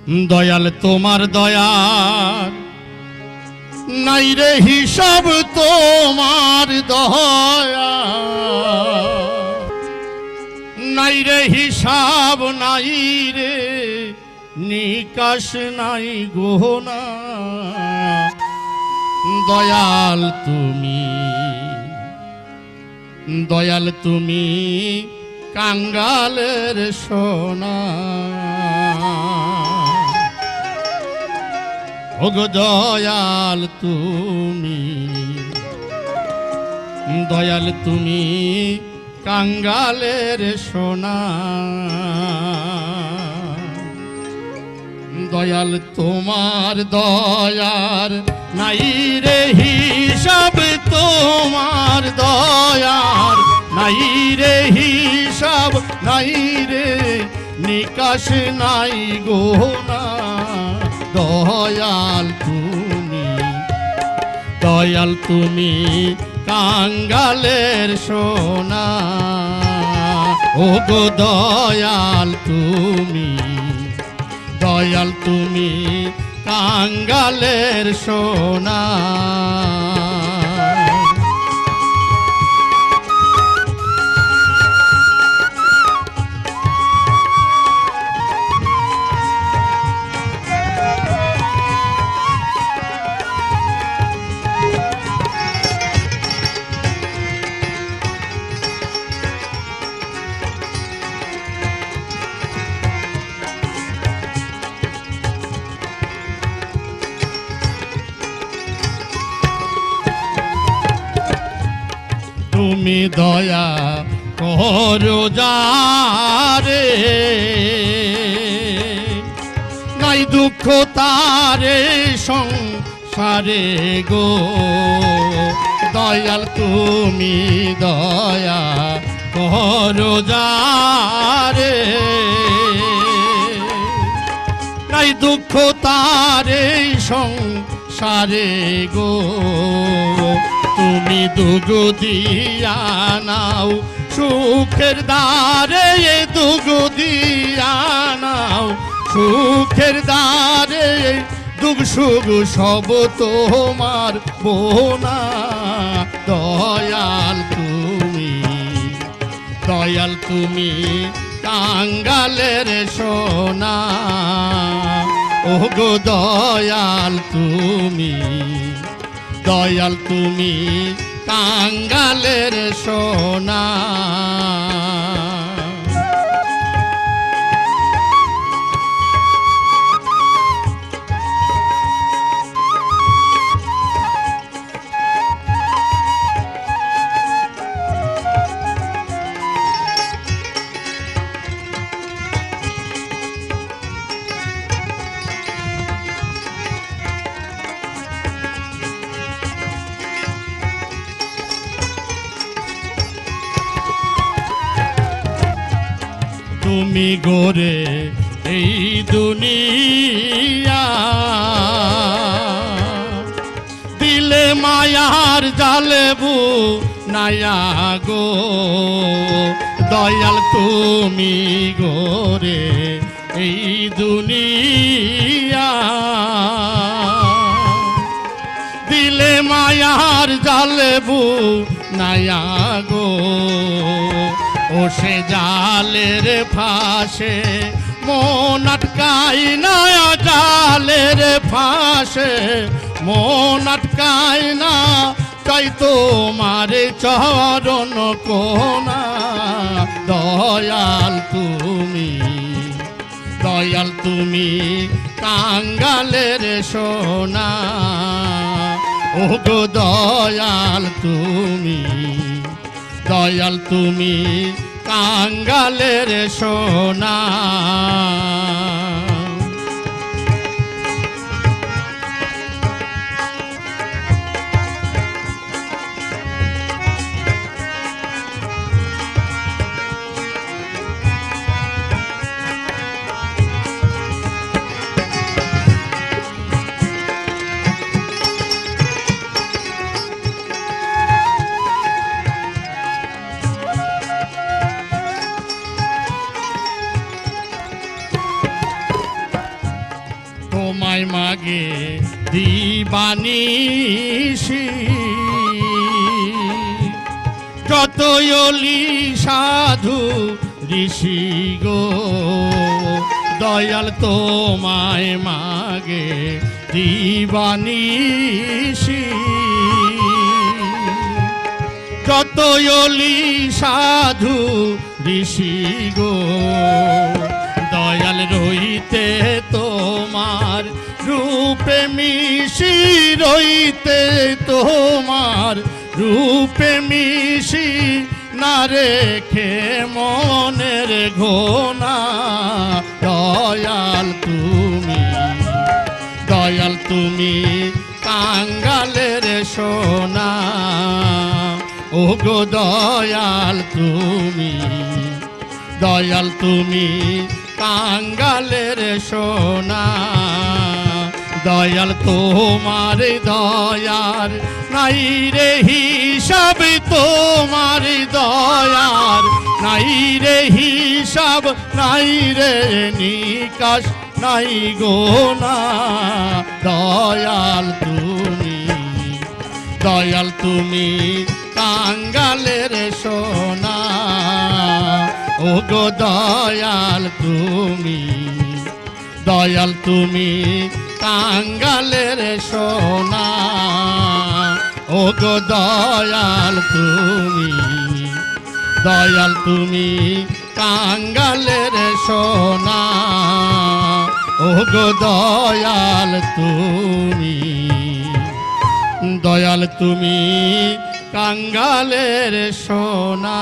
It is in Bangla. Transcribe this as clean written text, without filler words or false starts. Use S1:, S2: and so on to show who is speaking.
S1: দয়াল তোমার দয়ার নাই রে হিসাব, তোমার দয়া নাই রে হিসাব, নাই রে নিকাশ, নাই গহনা। দয়াল তুমি, দয়াল তুমি কাঙ্গালের সোনা। ওগো দয়াল তুমি, দয়াল তুমি কাঙ্গালের সোনা। দয়াল তোমার দয়ার নাই রে হিসাব, তোমার দয়ার নাই রে হিসাব, নাই রে নিকাশ, নাই গহনা। দয়াল তুমি, দয়াল তুমি কাঙ্গালের সোনা। ওগো দয়াল তুমি, দয়াল তুমি কাঙ্গালের সোনা। তুমি দয়া করো যারে, নাই দুঃখ তারে সংসারে গো। দয়াল তুমি দয়া করো যারে, নাই দুঃখ তারে সংসারে গো। তুমি দুঃখ দিয়া নাও সুখের দ্বারে, দুঃখ দিয়া নাও সুখের দ্বারে। দুঃখ সুখ সব তোমার বোনা। দয়াল তুমি, দয়াল তুমি কাঙ্গালের সোনা। ওগো দয়াল তুমি, দয়াল তুমি কাঙ্গালের সোনা। তুমি গোরে এই দুনিয়া, দিলে মায়ার জালেবু নায়া গো। দয়াল তুমি গোরে এই দুনিয়া, দিলে মায়ার জালেবু নায়া গো। ও সে জালের ফাঁসে মন আটকাই না, জালের ফাঁসে মন আটকাই না। চাই তোমার চরণ কোনা। দয়াল তুমি, দয়াল তুমি কাঙ্গালের সোনা। ওগো দয়াল তুমি, দয়াল তুমি কাঙ্গালের সোনা। তোমায় মাগে দিবানিশি যতই অলি সাধু ঋষি গো দয়াল তোমায় মাগে দিবানিশি যতই অলি সাধু ঋষি গো দয়াল রইতে তোমার রূপে মিশি রইতে তোমার রূপে মিশি না রেখে মনের ঘোনা দয়াল তুমি কাঙ্গালের সোনা ও গো দয়াল তুমি কাঙ্গালের সোনা দয়াল তোমার দয়ার নাই রে হিসাব তোমার দয়ার নাই রে হিসাব নাই রে নিকাশ নাই গোনা দয়াল তুমি কাঙ্গালের সোনা ও গো দয়াল তুমি কাঙ্গালের সোনা ও গো দয়াল তুমি কাঙ্গালের সোনা ও গো দয়াল তুমি কাঙ্গালের সোনা।